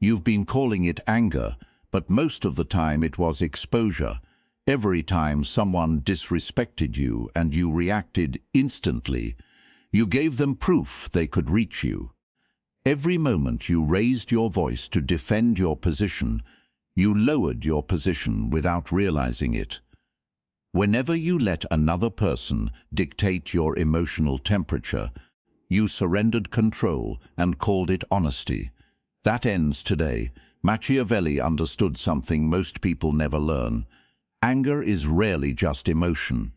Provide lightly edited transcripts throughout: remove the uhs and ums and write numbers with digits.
You've been calling it anger, but most of the time it was exposure. Every time someone disrespected you and you reacted instantly, you gave them proof they could reach you. Every moment you raised your voice to defend your position, you lowered your position without realizing it. Whenever you let another person dictate your emotional temperature, you surrendered control and called it honesty. That ends today. Machiavelli understood something most people never learn. Anger is rarely just emotion.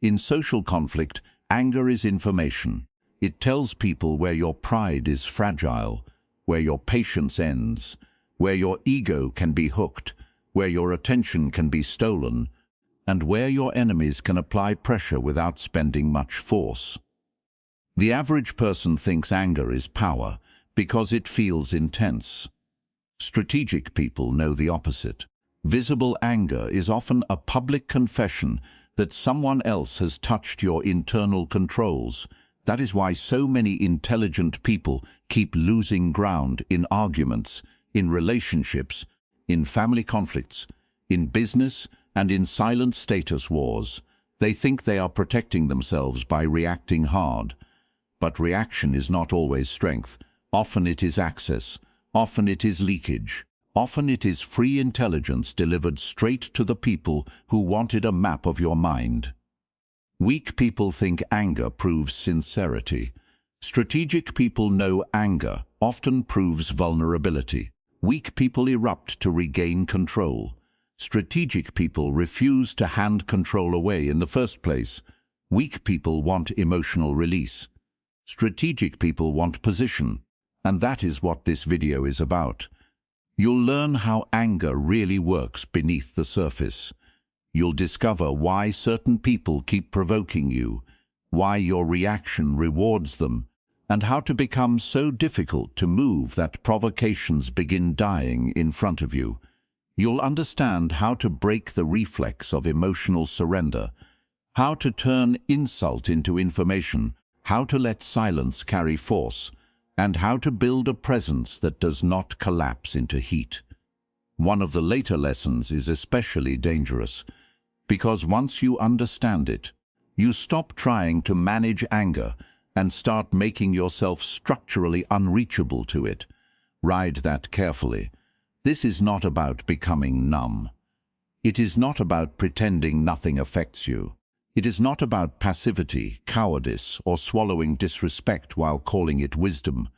In social conflict, anger is information. It tells people where your pride is fragile, where your patience ends, where your ego can be hooked, where your attention can be stolen, and where your enemies can apply pressure without spending much force. The average person thinks anger is power because it feels intense. Strategic people know the opposite. Visible anger is often a public confession that someone else has touched your internal controls. That is why so many intelligent people keep losing ground in arguments, in relationships, in family conflicts, in business, and in silent status wars. They think they are protecting themselves by reacting hard. But reaction is not always strength. Often it is access. Often it is leakage. Often it is free intelligence delivered straight to the people who wanted a map of your mind. Weak people think anger proves sincerity. Strategic people know anger often proves vulnerability. Weak people erupt to regain control. Strategic people refuse to hand control away in the first place. Weak people want emotional release. Strategic people want position. And that is what this video is about. You'll learn how anger really works beneath the surface. You'll discover why certain people keep provoking you, why your reaction rewards them, and how to become so difficult to move that provocations begin dying in front of you. You'll understand how to break the reflex of emotional surrender, how to turn insult into information, how to let silence carry force, and how to build a presence that does not collapse into heat. One of the later lessons is especially dangerous, because once you understand it, you stop trying to manage anger and start making yourself structurally unreachable to it. Ride that carefully. This is not about becoming numb. It is not about pretending nothing affects you. It is not about passivity, cowardice, or swallowing disrespect while calling it wisdom.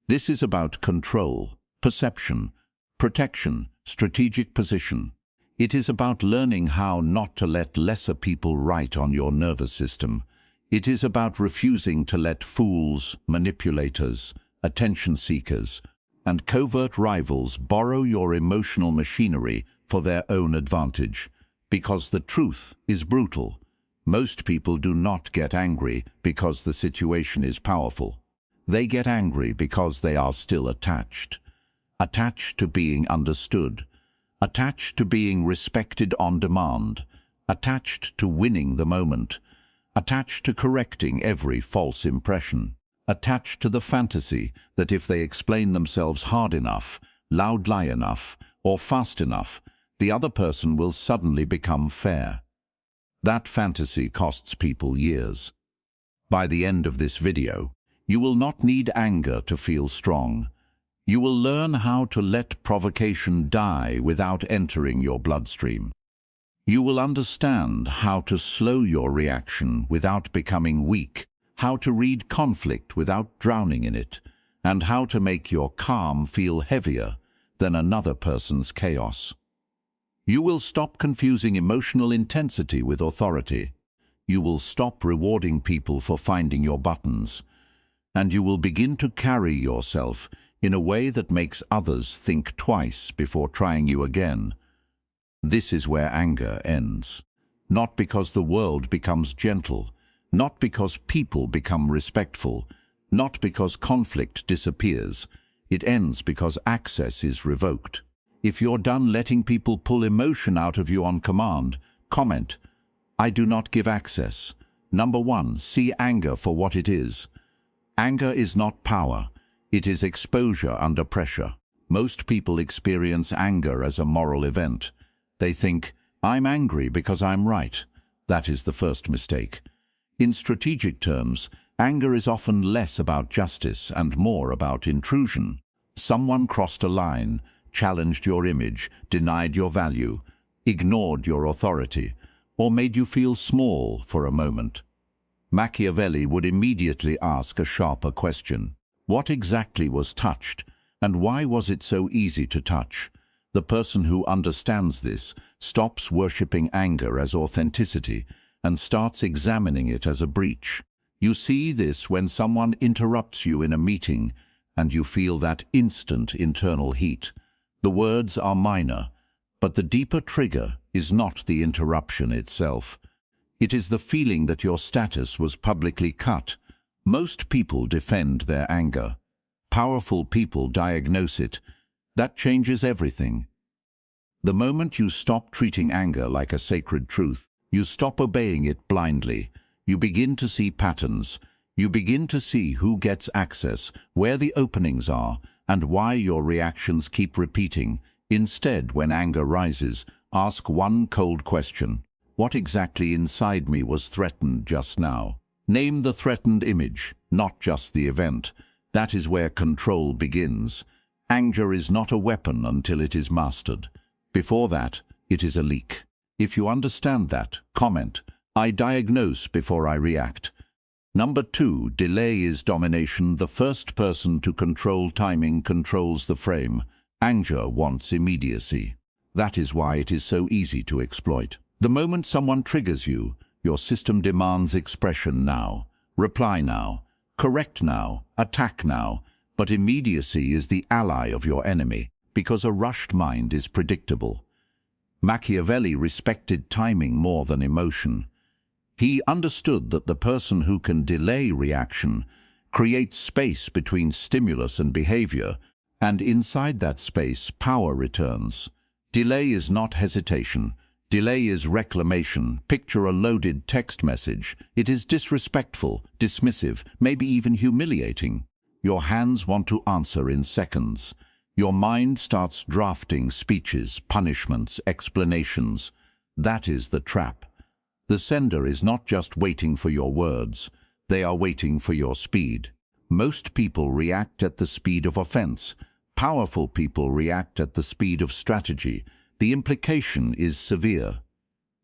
This is about control, perception, protection, strategic position. It is about learning how not to let lesser people write on your nervous system. It is about refusing to let fools, manipulators, attention seekers, and covert rivals borrow your emotional machinery for their own advantage. Because the truth is brutal. Most people do not get angry because the situation is powerful. They get angry because they are still attached. Attached to being understood. Attached to being respected on demand. Attached to winning the moment. Attached to correcting every false impression. Attached to the fantasy that if they explain themselves hard enough, loudly enough, or fast enough, the other person will suddenly become fair. That fantasy costs people years. By the end of this video, you will not need anger to feel strong. You will learn how to let provocation die without entering your bloodstream. You will understand how to slow your reaction without becoming weak, how to read conflict without drowning in it, and how to make your calm feel heavier than another person's chaos. You will stop confusing emotional intensity with authority. You will stop rewarding people for finding your buttons. And you will begin to carry yourself in a way that makes others think twice before trying you again. This is where anger ends. Not because the world becomes gentle, not because people become respectful, not because conflict disappears. It ends because access is revoked. If you're done letting people pull emotion out of you on command, comment, "I do not give access." Number 1, see anger for what it is. Anger is not power. It is exposure under pressure. Most people experience anger as a moral event. They think, I'm angry because I'm right. That is the first mistake. In strategic terms, anger is often less about justice and more about intrusion. Someone crossed a line, challenged your image, denied your value, ignored your authority, or made you feel small for a moment. Machiavelli would immediately ask a sharper question. What exactly was touched, and why was it so easy to touch? The person who understands this stops worshipping anger as authenticity and starts examining it as a breach. You see this when someone interrupts you in a meeting and you feel that instant internal heat. The words are minor, but the deeper trigger is not the interruption itself. It is the feeling that your status was publicly cut. Most people defend their anger. Powerful people diagnose it. That changes everything. The moment you stop treating anger like a sacred truth, you stop obeying it blindly. You begin to see patterns. You begin to see who gets access, where the openings are, and why your reactions keep repeating. Instead, when anger rises, ask one cold question. What exactly inside me was threatened just now? Name the threatened image, not just the event. That is where control begins. Anger is not a weapon until it is mastered. Before that, it is a leak. If you understand that, comment, I diagnose before I react. Number 2, delay is domination. The first person to control timing controls the frame. Anger wants immediacy. That is why it is so easy to exploit. The moment someone triggers you, your system demands expression now, reply now, correct now, attack now. But immediacy is the ally of your enemy, because a rushed mind is predictable. Machiavelli respected timing more than emotion. He understood that the person who can delay reaction creates space between stimulus and behavior, and inside that space, power returns. Delay is not hesitation. Delay is reclamation. Picture a loaded text message. It is disrespectful, dismissive, maybe even humiliating. Your hands want to answer in seconds. Your mind starts drafting speeches, punishments, explanations. That is the trap. The sender is not just waiting for your words. They are waiting for your speed. Most people react at the speed of offense. Powerful people react at the speed of strategy. The implication is severe.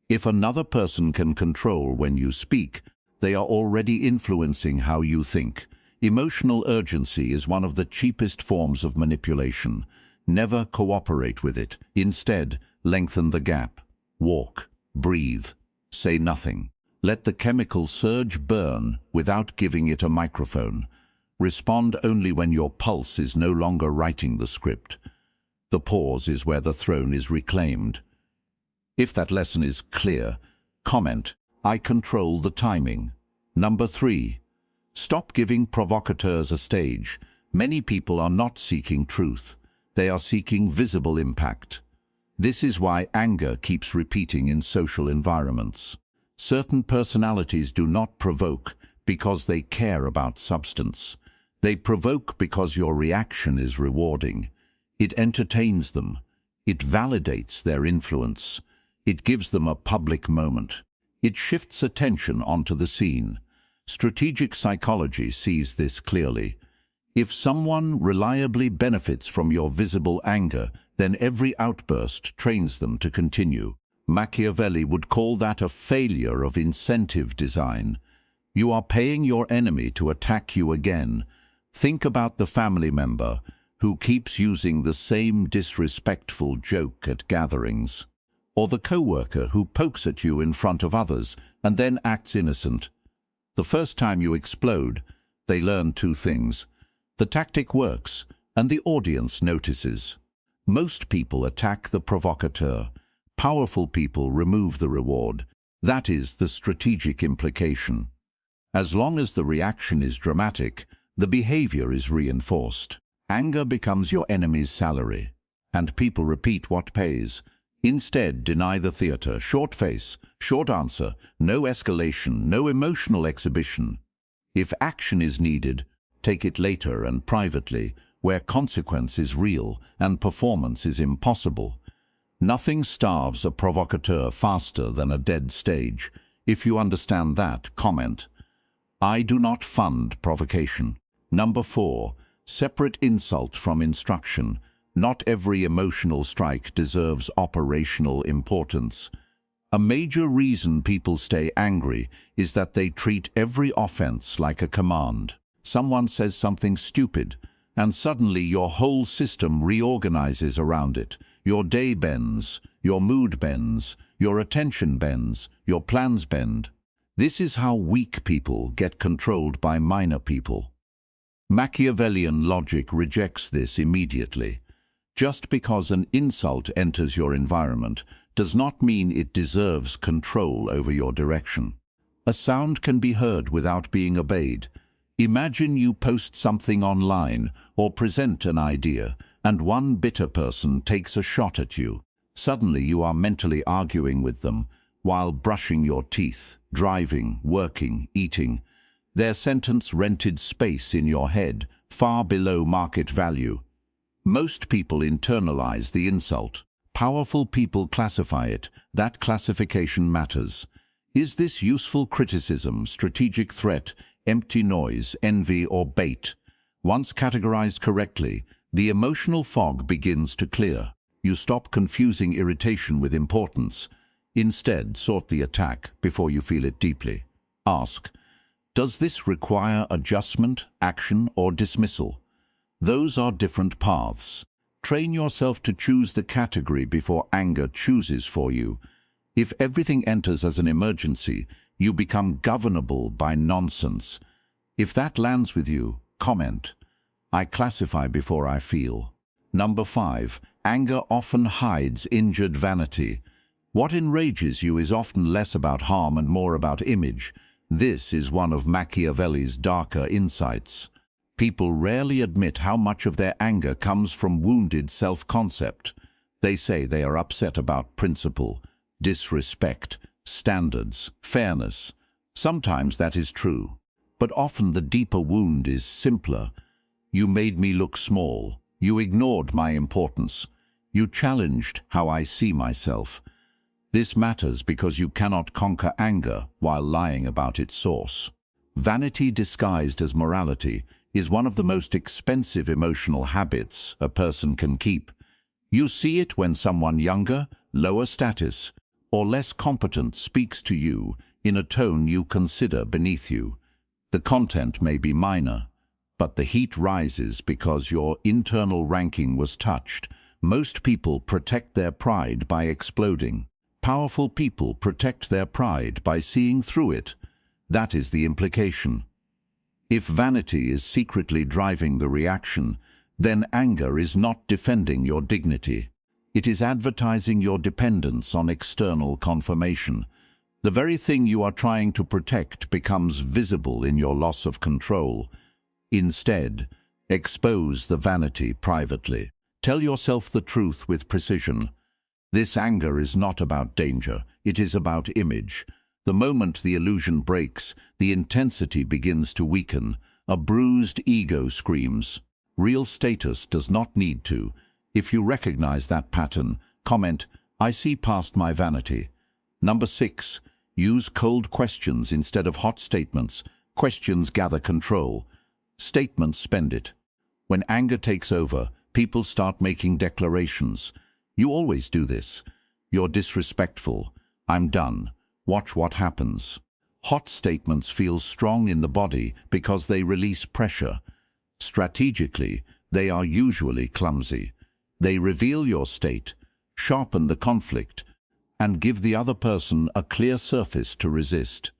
If another person can control when you speak, they are already influencing how you think. Emotional urgency is one of the cheapest forms of manipulation. Never cooperate with it. Instead, lengthen the gap. Walk. Breathe. Say nothing. Let the chemical surge burn without giving it a microphone. Respond only when your pulse is no longer writing the script. The pause is where the throne is reclaimed. If that lesson is clear, comment, I control the timing. Number 3. Stop giving provocateurs a stage. Many people are not seeking truth. They are seeking visible impact. This is why anger keeps repeating in social environments. Certain personalities do not provoke because they care about substance. They provoke because your reaction is rewarding. It entertains them. It validates their influence. It gives them a public moment. It shifts attention onto the scene. Strategic psychology sees this clearly. If someone reliably benefits from your visible anger, then every outburst trains them to continue. Machiavelli would call that a failure of incentive design. You are paying your enemy to attack you again. Think about the family member who keeps using the same disrespectful joke at gatherings, or the coworker who pokes at you in front of others and then acts innocent. The first time you explode, they learn 2 things. The tactic works, and the audience notices. Most people attack the provocateur. Powerful people remove the reward. That is the strategic implication. As long as the reaction is dramatic, the behavior is reinforced. Anger becomes your enemy's salary, and people repeat what pays. Instead, deny the theater. Short face, short answer, no escalation, no emotional exhibition. If action is needed, take it later and privately, where consequence is real and performance is impossible. Nothing starves a provocateur faster than a dead stage. If you understand that, comment. I do not fund provocation. Number 4. Separate insult from instruction. Not every emotional strike deserves operational importance. A major reason people stay angry is that they treat every offense like a command. Someone says something stupid, and suddenly your whole system reorganizes around it. Your day bends, your mood bends, your attention bends, your plans bend. This is how weak people get controlled by minor people. Machiavellian logic rejects this immediately. Just because an insult enters your environment does not mean it deserves control over your direction. A sound can be heard without being obeyed. Imagine you post something online or present an idea, and one bitter person takes a shot at you. Suddenly you are mentally arguing with them while brushing your teeth, driving, working, eating. Their sentence rented space in your head, far below market value. Most people internalize the insult. Powerful people classify it. That classification matters. Is this useful criticism, strategic threat, empty noise, envy, or bait? Once categorized correctly, the emotional fog begins to clear. You stop confusing irritation with importance. Instead, sort the attack before you feel it deeply. Ask, does this require adjustment, action, or dismissal? Those are different paths. Train yourself to choose the category before anger chooses for you. If everything enters as an emergency, you become governable by nonsense. If that lands with you, comment. I classify before I feel. Number 5. Anger often hides injured vanity. What enrages you is often less about harm and more about image. This is one of Machiavelli's darker insights. People rarely admit how much of their anger comes from wounded self-concept. They say they are upset about principle, disrespect, standards, fairness. Sometimes that is true, but often the deeper wound is simpler. You made me look small. You ignored my importance. You challenged how I see myself. This matters because you cannot conquer anger while lying about its source. Vanity disguised as morality is one of the most expensive emotional habits a person can keep. You see it when someone younger, lower status, or less competent speaks to you in a tone you consider beneath you. The content may be minor, but the heat rises because your internal ranking was touched. Most people protect their pride by exploding. Powerful people protect their pride by seeing through it. That is the implication. If vanity is secretly driving the reaction, then anger is not defending your dignity. It is advertising your dependence on external confirmation. The very thing you are trying to protect becomes visible in your loss of control. Instead, expose the vanity privately. Tell yourself the truth with precision. This anger is not about danger, it is about image. The moment the illusion breaks, the intensity begins to weaken. A bruised ego screams. Real status does not need to. If you recognize that pattern, comment, I see past my vanity. Number 6. Use cold questions instead of hot statements. Questions gather control. Statements spend it. When anger takes over, people start making declarations. You always do this. You're disrespectful. I'm done. Watch what happens. Hot statements feel strong in the body because they release pressure. Strategically, they are usually clumsy. They reveal your state, sharpen the conflict, and give the other person a clear surface to resist.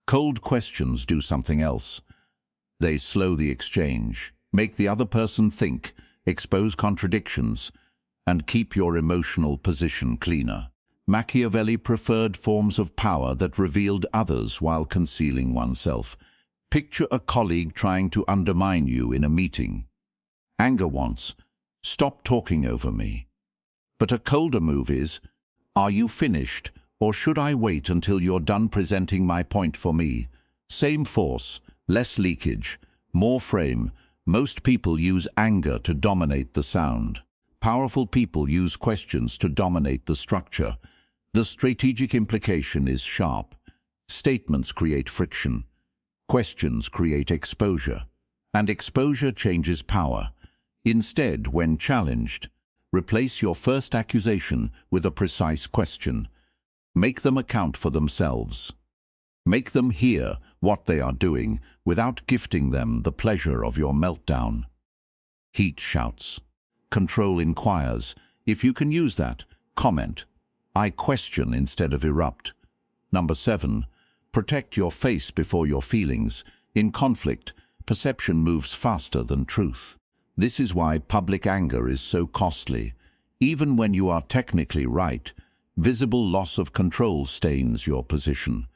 Cold questions do something else. They slow the exchange, make the other person think, expose contradictions, and keep your emotional position cleaner. Machiavelli preferred forms of power that revealed others while concealing oneself. Picture a colleague trying to undermine you in a meeting. Anger wants, stop talking over me. But a colder move is, are you finished, or should I wait until you're done presenting my point for me? Same force, less leakage, more frame, Most people use anger to dominate the sound. Powerful people use questions to dominate the structure. The strategic implication is sharp. Statements create friction. Questions create exposure. And exposure changes power. Instead, when challenged, replace your first accusation with a precise question. Make them account for themselves. Make them hear what they are doing without gifting them the pleasure of your meltdown. Heat shouts. Control inquires. If you can use that, comment. I question instead of erupt. Number 7. Protect your face before your feelings. In conflict, perception moves faster than truth. This is why public anger is so costly. Even when you are technically right, visible loss of control stains your position.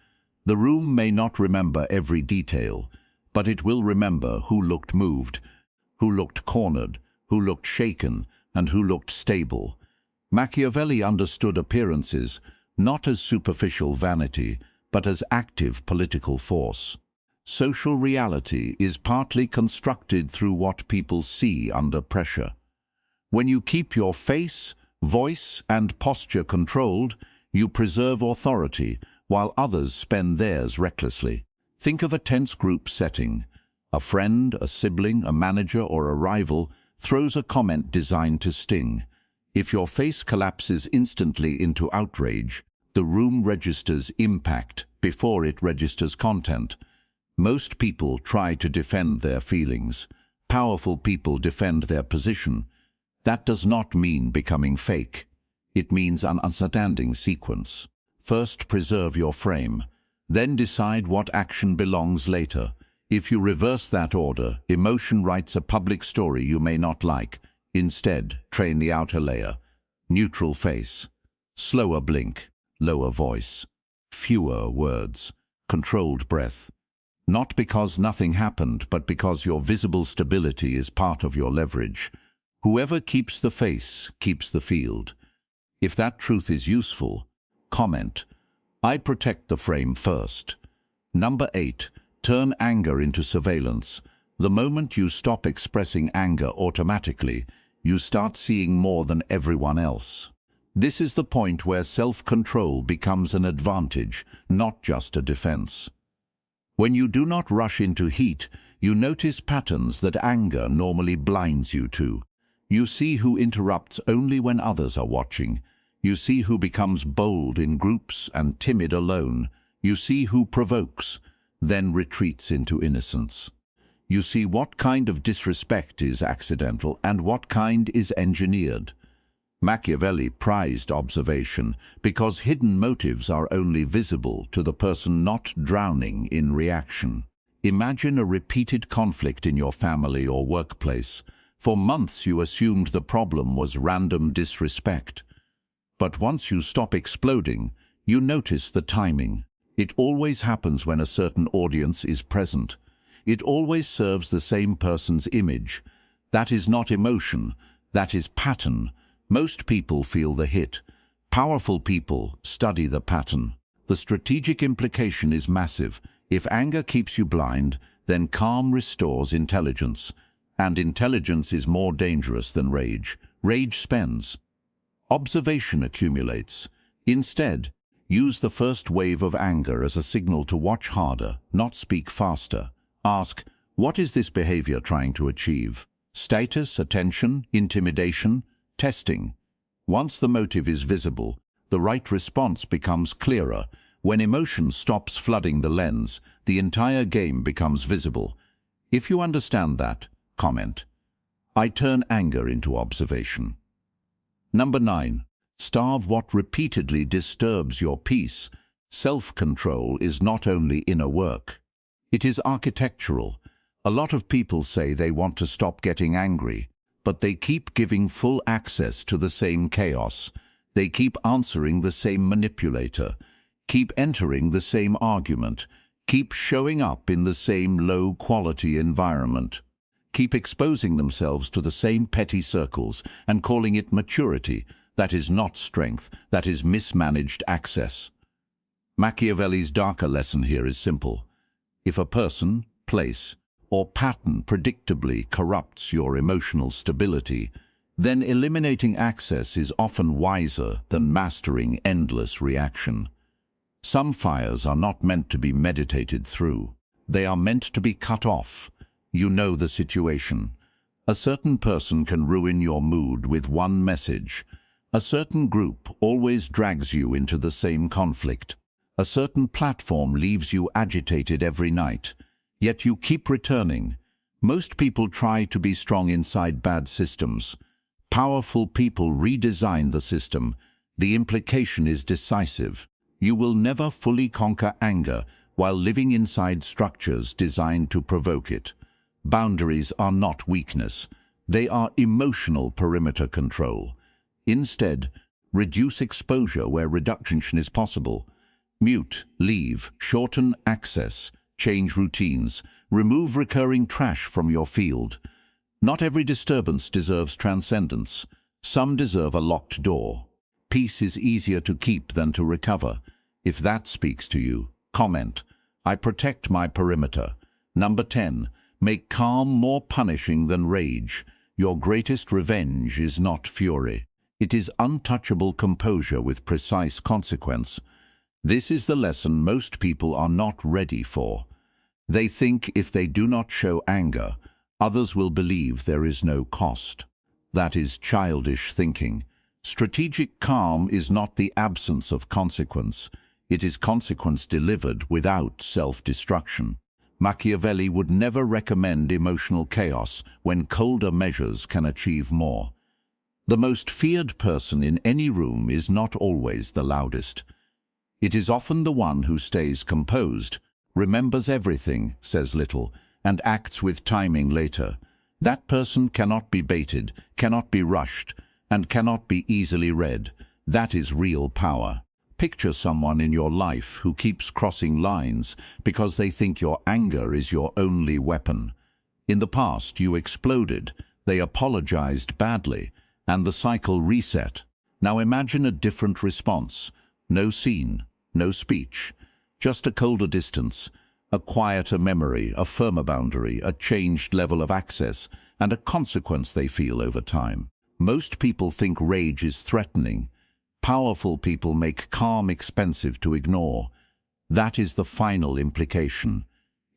The room may not remember every detail, but it will remember who looked moved, who looked cornered, who looked shaken, and who looked stable. Machiavelli understood appearances not as superficial vanity, but as active political force. Social reality is partly constructed through what people see under pressure. When you keep your face, voice, and posture controlled, you preserve authority, while others spend theirs recklessly. Think of a tense group setting. A friend, a sibling, a manager, or a rival throws a comment designed to sting. If your face collapses instantly into outrage, the room registers impact before it registers content. Most people try to defend their feelings. Powerful people defend their position. That does not mean becoming fake. It means an understanding sequence. First, preserve your frame. Then decide what action belongs later. If you reverse that order, emotion writes a public story you may not like. Instead, train the outer layer. Neutral face. Slower blink. Lower voice. Fewer words. Controlled breath. Not because nothing happened, but because your visible stability is part of your leverage. Whoever keeps the face keeps the field. If that truth is useful, comment. I protect the frame first. Number 8. Turn anger into surveillance. The moment you stop expressing anger automatically, you start seeing more than everyone else. This is the point where self-control becomes an advantage, not just a defense. When you do not rush into heat, you notice patterns that anger normally blinds you to. You see who interrupts only when others are watching. You see who becomes bold in groups and timid alone. You see who provokes, then retreats into innocence. You see what kind of disrespect is accidental and what kind is engineered. Machiavelli prized observation because hidden motives are only visible to the person not drowning in reaction. Imagine a repeated conflict in your family or workplace. For months you assumed the problem was random disrespect. But once you stop exploding, you notice the timing. It always happens when a certain audience is present. It always serves the same person's image. That is not emotion, that is pattern. Most people feel the hit. Powerful people study the pattern. The strategic implication is massive. If anger keeps you blind, then calm restores intelligence. And intelligence is more dangerous than rage. Rage spends. Observation accumulates. Instead, use the first wave of anger as a signal to watch harder, not speak faster. Ask, what is this behavior trying to achieve? Status, attention, intimidation, testing. Once the motive is visible, the right response becomes clearer. When emotion stops flooding the lens, the entire game becomes visible. If you understand that, comment. I turn anger into observation. Number 9. Starve what repeatedly disturbs your peace. Self-control is not only inner work. It is architectural. A lot of people say they want to stop getting angry, but they keep giving full access to the same chaos. They keep answering the same manipulator, keep entering the same argument, keep showing up in the same low-quality environment, keep exposing themselves to the same petty circles and calling it maturity. That is not strength, that is mismanaged access. Machiavelli's darker lesson here is simple. If a person, place, or pattern predictably corrupts your emotional stability, then eliminating access is often wiser than mastering endless reaction. Some fires are not meant to be meditated through. They are meant to be cut off. You know the situation. A certain person can ruin your mood with one message. A certain group always drags you into the same conflict. A certain platform leaves you agitated every night. Yet you keep returning. Most people try to be strong inside bad systems. Powerful people redesign the system. The implication is decisive. You will never fully conquer anger while living inside structures designed to provoke it. Boundaries are not weakness. They are emotional perimeter control. Instead, reduce exposure where reduction is possible. Mute, leave, shorten access, change routines, remove recurring trash from your field. Not every disturbance deserves transcendence. Some deserve a locked door. Peace is easier to keep than to recover. If that speaks to you, comment. I protect my perimeter. Number 10. Make calm more punishing than rage. Your greatest revenge is not fury. It is untouchable composure with precise consequence. This is the lesson most people are not ready for. They think if they do not show anger, others will believe there is no cost. That is childish thinking. Strategic calm is not the absence of consequence. It is consequence delivered without self-destruction. Machiavelli would never recommend emotional chaos when colder measures can achieve more. The most feared person in any room is not always the loudest. It is often the one who stays composed, remembers everything, says little, and acts with timing later. That person cannot be baited, cannot be rushed, and cannot be easily read. That is real power. Picture someone in your life who keeps crossing lines because they think your anger is your only weapon. In the past, you exploded, they apologized badly, and the cycle reset. Now imagine a different response. No scene, no speech, just a colder distance, a quieter memory, a firmer boundary, a changed level of access, and a consequence they feel over time. Most people think rage is threatening. Powerful people make calm expensive to ignore. That is the final implication.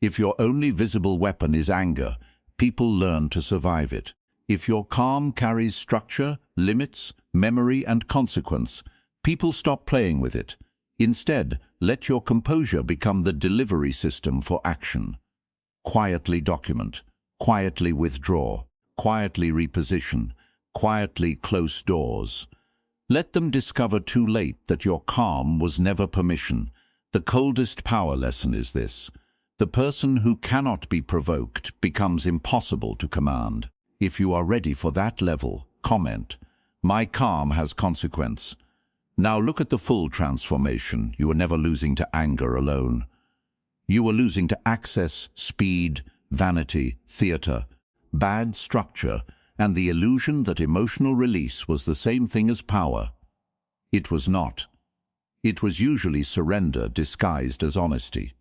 If your only visible weapon is anger, people learn to survive it. If your calm carries structure, limits, memory, and consequence, people stop playing with it. Instead, let your composure become the delivery system for action. Quietly document, quietly withdraw, quietly reposition, quietly close doors. Let them discover too late that your calm was never permission. The coldest power lesson is this. The person who cannot be provoked becomes impossible to command. If you are ready for that level, comment. My calm has consequence. Now look at the full transformation. You are never losing to anger alone. You are losing to access, speed, vanity, theater, bad structure, and the illusion that emotional release was the same thing as power. It was not. It was usually surrender disguised as honesty.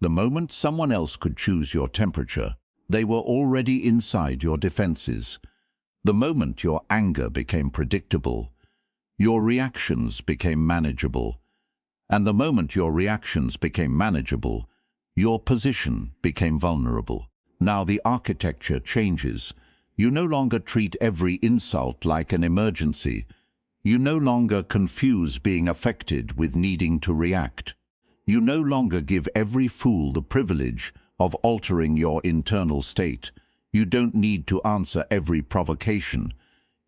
The moment someone else could choose your temperature, they were already inside your defenses. The moment your anger became predictable, your reactions became manageable. And the moment your reactions became manageable, your position became vulnerable. Now the architecture changes. You no longer treat every insult like an emergency. You no longer confuse being affected with needing to react. You no longer give every fool the privilege of altering your internal state. You don't need to answer every provocation.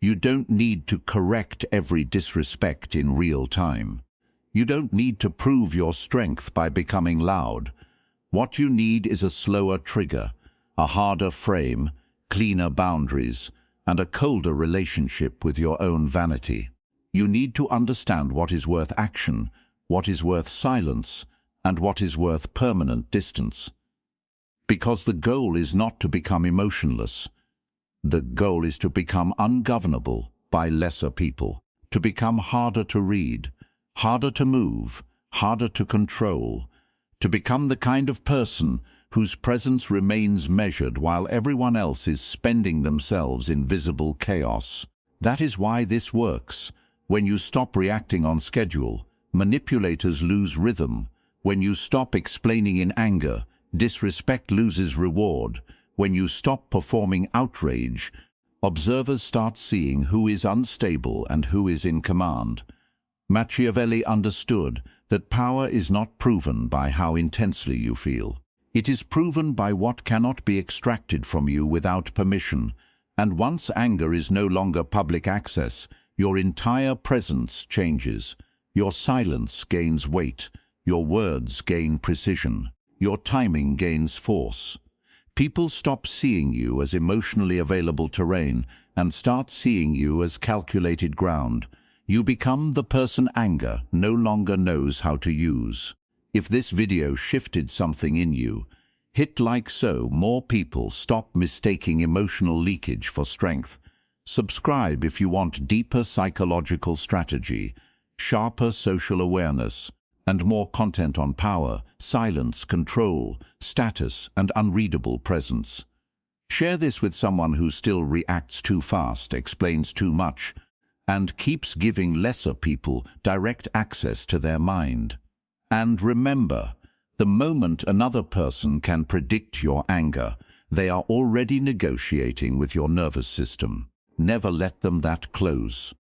You don't need to correct every disrespect in real time. You don't need to prove your strength by becoming loud. What you need is a slower trigger, a harder frame, cleaner boundaries, and a colder relationship with your own vanity. You need to understand what is worth action, what is worth silence, and what is worth permanent distance. Because the goal is not to become emotionless. The goal is to become ungovernable by lesser people, to become harder to read, harder to move, harder to control, to become the kind of person whose presence remains measured while everyone else is spending themselves in visible chaos. That is why this works. When you stop reacting on schedule, manipulators lose rhythm. When you stop explaining in anger, disrespect loses reward. When you stop performing outrage, observers start seeing who is unstable and who is in command. Machiavelli understood that power is not proven by how intensely you feel. It is proven by what cannot be extracted from you without permission. And once anger is no longer public access, your entire presence changes. Your silence gains weight. Your words gain precision. Your timing gains force. People stop seeing you as emotionally available terrain and start seeing you as calculated ground. You become the person anger no longer knows how to use. If this video shifted something in you, hit like so more people stop mistaking emotional leakage for strength. Subscribe if you want deeper psychological strategy, sharper social awareness, and more content on power, silence, control, status, and unreadable presence. Share this with someone who still reacts too fast, explains too much, and keeps giving lesser people direct access to their mind. And remember, the moment another person can predict your anger, they are already negotiating with your nervous system. Never let them that close.